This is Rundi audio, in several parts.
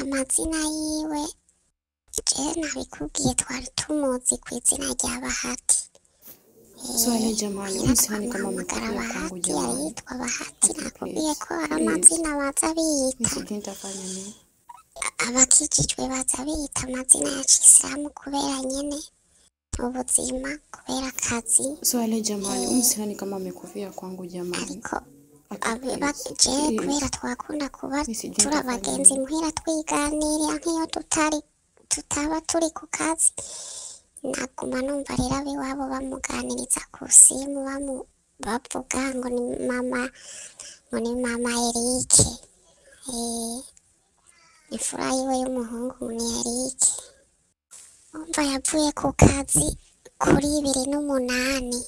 amazina yiwe je nabikubwiye twari tumuzi ku izina rya Bahati. Swali jamani, umsihani kama Muhamagara mkubwa kwangu Bahati jamani. yitwa Bahati, Okay, nakubwiye ko ari please. amazina baza biyita Nisije nitafanya nini? abakijijwe, baza biyita amazina ya Kisilamu kubera nyene ubuzima, kubera akazi. Swali jamani, umsihani kama amekufia kwangu jamani. Ariko Okay, je kubera twakunda kuba Nisije turi nitafanya abagenzi nini? muhira twiganirira nk'iyo tutaba turi ku kazi, naguma numva rero ab'iwabo bamuganiriza ku simu bavuga ngo ni mama Erike, imfura yiwe y'umuhungu ni Erike. Umva yavuye ku kazi kuri 2008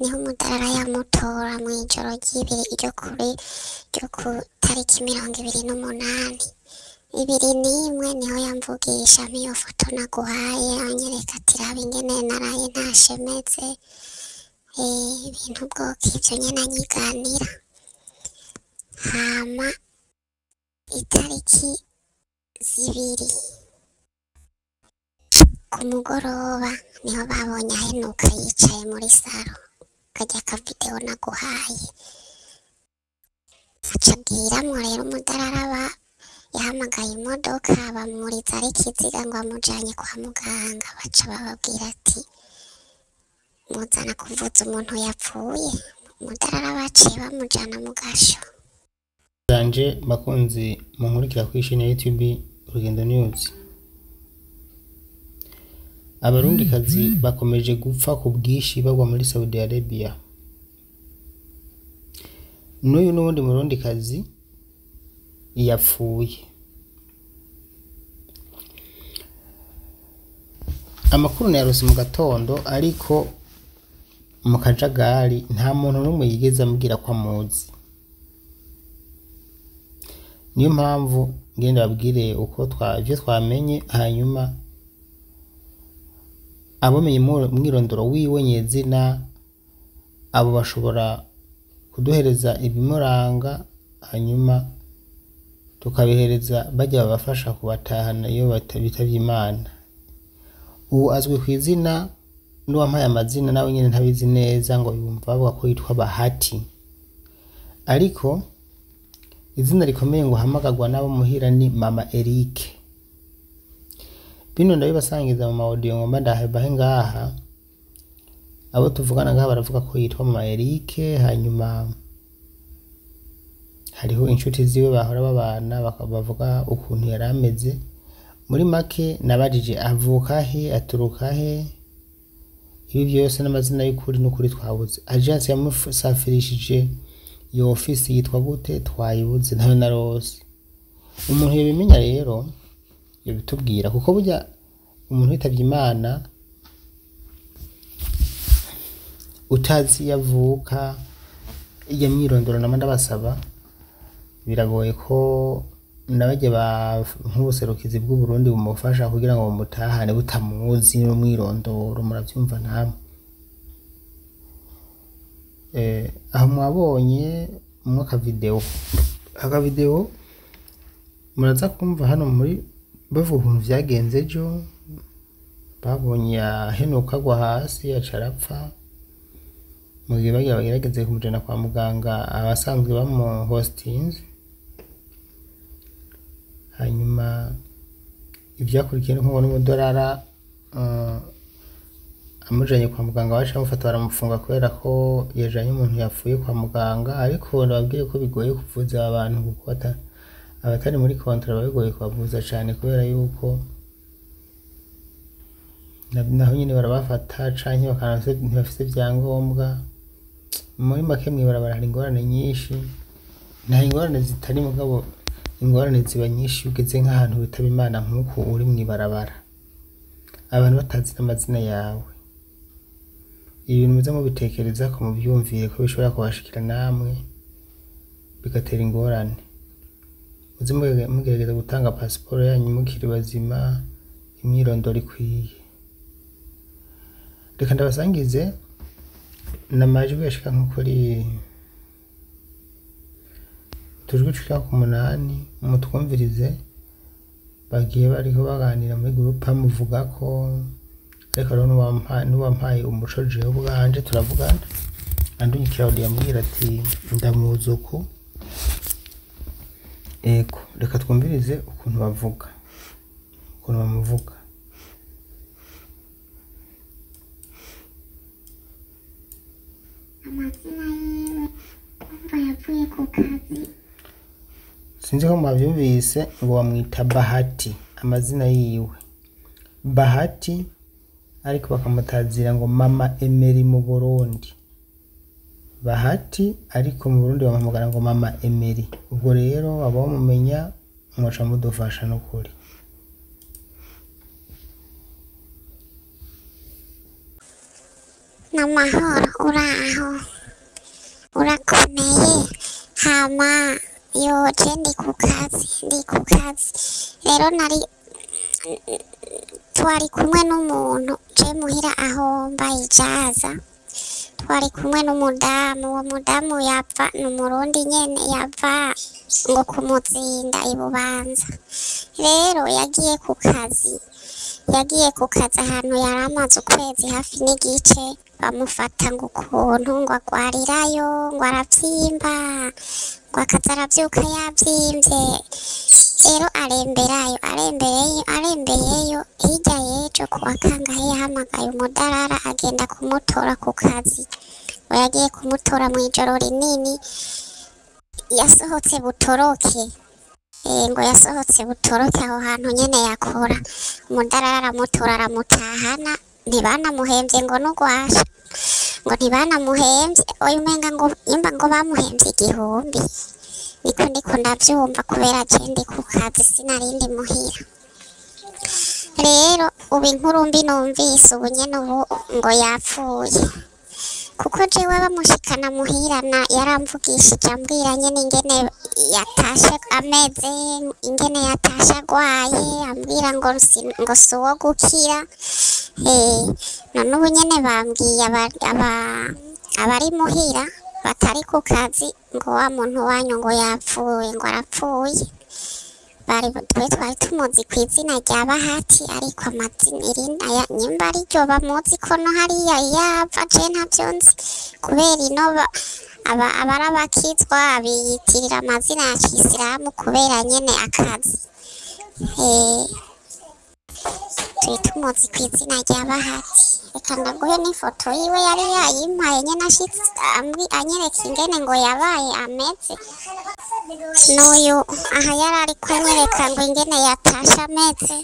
niho umudarara yamutora mw'ijoro ryo ku tariki 28 2001 niho yamvugisha mpiyo foto naguhaye anyereka ati raba ingene naraye ntashemeze, ibintu bwoko ivyo nyene anyiganira. Hama itariki 2 ku mugoroba niho babonye ahenuka yicaye muri saro, kajya akavideo naguhaye. Acabwiramwo rero umudararaba yahamagaye imodoka bamuriza ari Kiziga ngo amujanye kwa muganga, baca bababwira ati muzana kuvuza umuntu yapfuye. Umudararaba baciye bamujana mu gasho. Zanje bakunzi munkurikira kuri chaîne ya YouTube Urugendo News. Abarundikazi bakomeje gupfa ku bwishi bagwa muri Saudi Arabia. N'uyu n'ubundi murundikazi yapfuye. Amakuru yarose mu gatondo, ariko mu kajagari nta muntu n'umwe yigeze ambwira ko amuzi. Niyo mpamvu ngenda babwire uko ivyo twamenye, hanyuma abamenye mwirondoro wiwe nyezina abo bashobora kuduhereza ibimuranga, hanyuma tukabihereza bajya babafasha kubatahana iyo bitavye Imana. Ubu azwi ku izina n'uwampaye amazina nawe nyene ntabizi neza, ngo yumva bavuga ko yitwa Bahati, ariko izina rikomeye ngo hamagagwa nabo muhira ni mama Erike. Bino ndabibasangiza mu audio ngomba ndahabahe ngaha. Abo tuvugana ngaha baravuga ko yitwa mama Erike, hanyuma hariho inshuti ziwe bahora babana bakabavuga ukuntu yarameze. Muri make nabajije avuka he, aturuka he, ibi byose n'amazina y'ukuri n'ukuri twabuze. Agence yamusafirishije iyo ofisi yitwa gute twayibuze, ntayo narose. Umuntu yabimenya rero yabitubwira, kuko burya umuntu yitavye Imana utazi yavuka iya mwirondoro nama ndabasaba, biragoye ko nabajye nk'ubuserukizi bw'u Burundi bumufasha kugira ngo bamutahane butamuzi n'umwirondoro. Muravyumva namwe. Aho mwabonye mwaka video muraza kumva hano muri bavuga ukuntu vyagenze ejo. Babonye yahenuka agwa hasi acarapfa, mu gihe bagerageze kumujana kwa muganga abasanzwe bamu hostinze. Hanyuma ivyakurikiye nko n'umudorara amujanye kwa muganga, baca bamufata baramufunga kubera ko yajanye umuntu yapfuye kwa muganga. Ariko nababwiye ko bigoye kuvuza abantu kuko abatari muri kontra babigoye kubavuza cyane, kubera yuko naho nyine barabafata canke bakanase ntibafise vyangombwa. Muri make mwibarabara hari ingorane nyinshi, nta ingorane zitari mugabo ingorane ziba nyinshi ugeze nk'ahantu bitaba Imana nk'uko uri mwibarabara, abantu batazi n'amazina yawe. Ibintu muze mubitekereza ko mubyumviye ko bishobora kubashikira namwe bigatera ingorane. Muze mugerageza gutanga pasiporo yanyu mukiri bazima, imyirondoro ikwiye. Reka ndabasangize n'amajwi yashika nko kuri tujwi cika ku 8 mutwumvirize bagiye bariko baganira muri groupe amuvuga ko ariko rero n'uwampaye umuco jewe bwanje turavugana andunyi Claudia ambwira ati ndamuzi uku ego reka twumvirize ukuntu bamuvuga amazina yiwe kumva yavuye ku kazi sinzi ko mwavyumvise ngo bamwita Bahati amazina yiwe Bahati ariko bakamutazira ngo Mama Emery mu Burundi Bahati ariko mu Burundi bamuhamagara ngo Mama Emery ubwo rero abamumenya mwaca mudufasha n'ukuri n'amahoro uraho urakomeye hama yoje ndi ku kazi rero twari kumwe n'umuntu je muhira aho mbayijaza twari kumwe n'umudamu uwo mudamu yava n'umurundi nyene yava ngo kumuzinda ibubanza rero yagiye ku kazi ahantu yari amaze ukwezi hafi n'igice bamufata ngo ukuntu ngo agwarirayo ngo aravyimba ngo akaza aravyuka yavyimvye rero arembeyeyo hirya y'ejo kuwa kangahe yahamagaye umudarara agenda kumutora ku kazi ngo yagiye kumutora mw'ijoro rinini yasohotse butoroke ngo yasohotse butoroke aho hantu nyene yakora umudarara aramutora aramutahana ntibanamuhemvye ngo n'ugwasha ngo ntibanamuhemvye oya umenga ngo imba ngo bamuhemvye 1000 niko ndiko ndavyumva kubera je ndi ku kazi sinarindi muhira rero ubu inkuru mbi numvise ubu nyene ubu ngo yapfuye kuko jewe bamushikana muhirana yaramvugishije ambwira nyene ingene yatashe ameze ingene yatashe agwaye ambwira ngo si uwo gukira none ubu nyene bambwiye abari muhira batari ku kazi ngo wa muntu wanyu ngo yapfuye ngo arapfuye twe twari tumuzi ku izina rya Bahati ariko amazina irindi nyimba ariryo bamuzi ko no hariya yava je ntavyo nzi kubera ino abari abakizwa biyitirira amazina ya Kisilamu kubera nyene akazi turi tumuzi ku izina rya Bahati reka ndaguhe n'ifoto yiwe yari yayimpaye nyene ashitse anyereka ingene ngo yabaye ameze n'uyu aha yari ariko anyereka ngo ingene yatashe ameze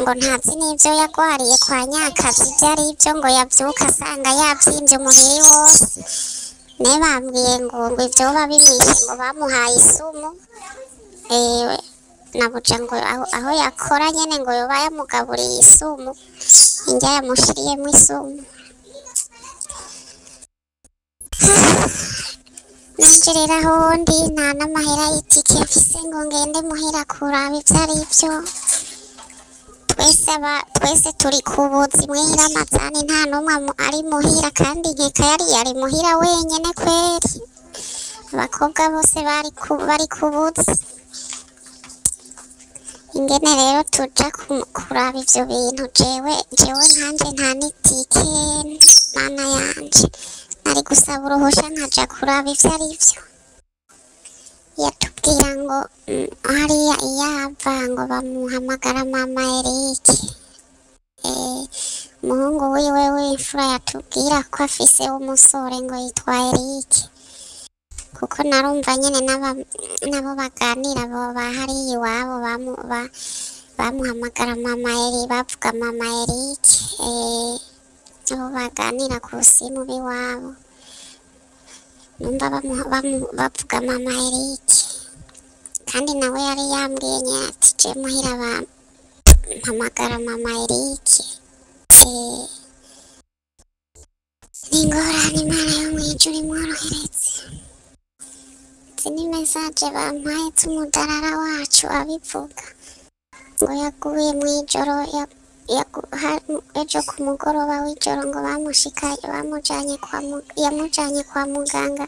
ngo ntazi n'ivyo yagwariye kwa Nyakazi ivyo ari vyo ngo yavyuka asanga yavyimvye umubiri wose ne bambwiye ngo ivyoba bimwishe ngo bamuhaye isumu nabuja ngo aho yakora nyene ngo yoba yamugaburiye isumu indya yamushiriyemwo isumu nanje rero aho ndi nta n'amahera y'itike mfise ngo ngende muhira kuraba ivyo ari vyo twese turi ku buzi mwihira amazani nta n'umwe ari muhira kandi nkeka yari muhira wenyene kweri abakobwa bose bari ku buzi ingene rero tuja kuraba ivyo bintu jewe nkanje nta n'itike mana yanje nari gusaba uruhusha nkaja kuraba ivyo ari vyo yatubwira ngo hariya iyava ngo bamuhamagara Mama Erike umuhungu wiwe w'imfura yatubwira ko afise umusore ngo yitwa Erike kuko narumva nyene nabo baganira bo bahariye iwabo bamuhamagara Mama Eri bavuga Mama Erike abo baganira ku simu biwabo numva bavuga Mama Erike kandi nawe yari yambwiye nyene ati je muhira bampamagara Mama Erike n'ingorane Imana yo mw'ijuru imworohereze ni message bampaye z'umudarara wacu abivuga ngo yaguye mw'ijoro ejo ku mugoroba w'ijoro ngo yamujanye kwa muganga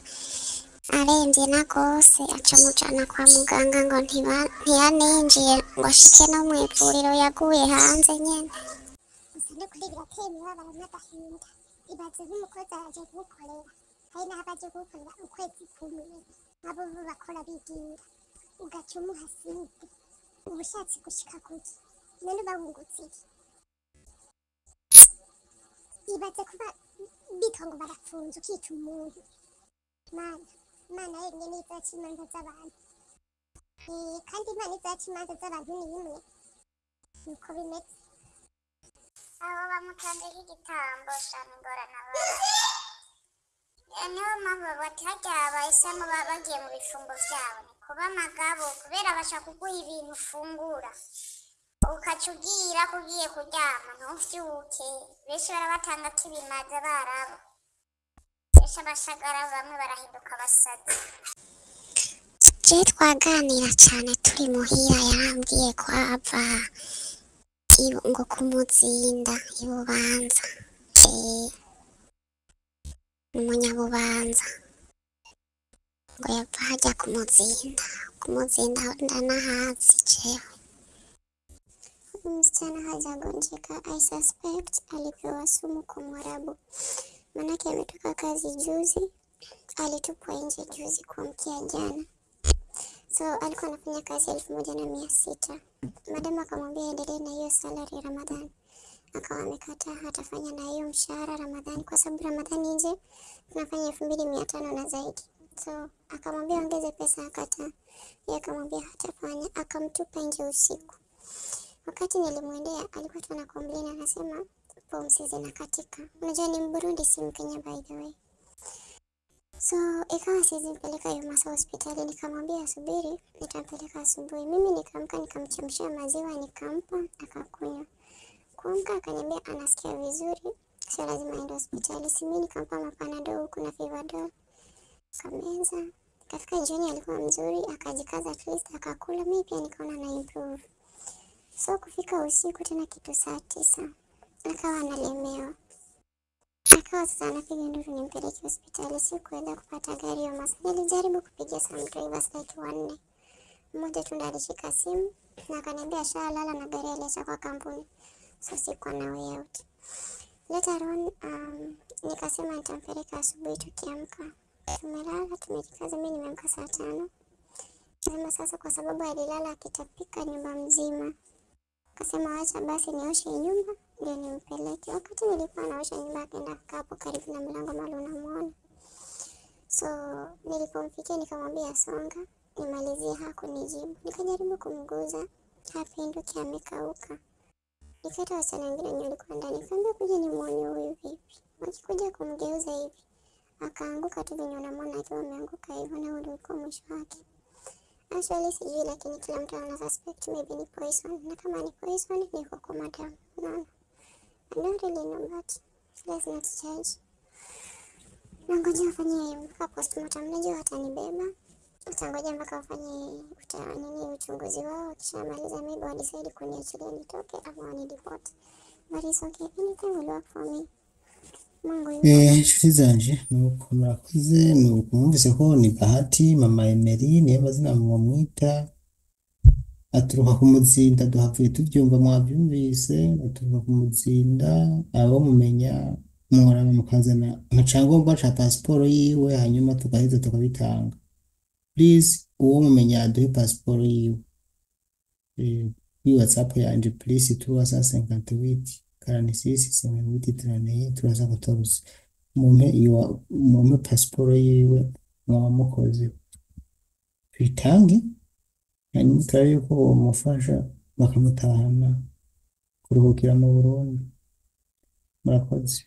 arembye na gose aca mujana kwa muganga ngo ntiyaninjiye ngo ashike no mw'ivuriro yaguye hanze nyene. Gusa no kuri birateye imibabaro n'agahinda, ibaze nk'umukozi araje kugukorera, hari n'abo aje kugukorera ukwezi kumwe, abo bo bakora bigira, ugaca umuha side, uba ushatse gushika kuki? None uba wungutse iki? Ibaze kuba bitwa ngo barapfunze ukica umuntu. Imana yenyene izaca imanza z'abantu, kandi Imana izaca imanza z'abantu ni imwe, niko bimeze. Abo bamutanzeho igitambo shana ingorane abana, niyo mpamvu bati harya abayisilamu baba bagiye mu bifungo vyabo ni kuba amagabo, kubera bashaka kuguha ibintu ufungura ukaca ugira kugiye kuryama ntuvyuke. Benshi barabatanga k'ibimaze barabo, benshi abashagara bamwe barahinduka abasazi. Je twaganira cane turi muhira, yarambwiye ko ava ngo kumuzinda ibubanza, umunyabubanza ngo yava hajya kumuzinda ndanahazi jewe. Msichana hajagonjeka, I suspect alipewa sumu kwa Mwarabu, manake ametoka kazi juzi, alitupwa nje juzi kuamkia jana. So alikuwa anafanya kazi 1,600. Madam akamwambia endelee na hiyo salary Ramadhani, akawa amekataa, hatafanya na hiyo mshahara Ramadhani kwa sababu Ramadhani nje tunafanya 2,500 na zaidi. So akamwambia ongeze pesa, akataa. Yeye akamwambia hatafanya, akamtupa nje usiku. Wakati nilimwendea alikuwa tu anakomplain, anasema pumzi zinakatika. Unajua ni Mburundi, si Mkenya by the way. So ikawa siwezi mpeleka Yomasa hospitali, nikamwambia subiri, nitampeleka asubuhi. Mimi nikamka nikamchemshia maziwa nikampa, akakunywa. Kuamka akaniambia anasikia vizuri, sio lazima aende hospitali. Mimi nikampa mapanadol huku na Fivadol, kameza. Kafika jioni alikuwa mzuri, akajikaza at least akakula. Mimi pia nikaona na improve. So kufika usiku tena kitu saa 9 akawa analemewa, akawa sasa anapiga nduru nimpeleke hospitali. Sikuweza kupata gari ya Yomasa. Nilijaribu kupigia some drivers like 4. Mmoja tu ndo alishika simu na akaniambia shalala na gari aliacha kwa kampuni, so sikuwa na way out. Later on nikasema nitampeleka asubuhi tukiamka. Tumelala tumejikaza, mimi nimeamka saa 5. Nasema sasa kwa sababu alilala akitapika nyumba mzima, akasema acha basi nioshe nyumba ndio nimpeleke. Wakati nilikuwa naosha nyumba akaenda kukaa hapo karibu na mlango mahali unamuona. So nilipomfikia nikamwambia songa nimalizie, hakunijibu. Nikajaribu kumguza, hapinduki, amekauka. Nikaita wasichana wengine wenye walikuwa ndani, nikamwambia kuja nimuone huyu vipi. Wakikuja kumgeuza hivi akaanguka tu venye unamwona akiwa ameanguka hivyo, na ndio ulikuwa mwisho wake. Actually sijui, lakini kila mtu ana suspect maybe ni poison, na kama ni poison niko kwa madam. No, I don't really know, but let's not judge. Nangoja wafanye mpaka postmortem, najua watanibeba. Utangoja mpaka wafanye uchunguzi wao, wakishamaliza maybe wadecide kuniachilia nitoke ama wanideport. But it's okay, anything will work for me. Inshuti zanje nuko murakoze, nuko mwumvise ko ni Bahati mama Emery niyo mazina mwamwita, aturuka ku Muzinda. Duhavuye tuvyumva, mwavyumvise, aturuka ku Muzinda. Abo mumenya muhorana mukazana amacangombwa ca pasiporo yiwe, hanyuma tukaheza tukabitanga. Please uwo mumenya aduhe pasiporo yiwe kuri WhatsApp yanje, please 358 46 58 314. Mumpe pasiporo yiwe mwaba mukoze bitange, hanyuma turabe yuko bomufasha bakamutahana kuruhukira mu Burundi. Murakoze.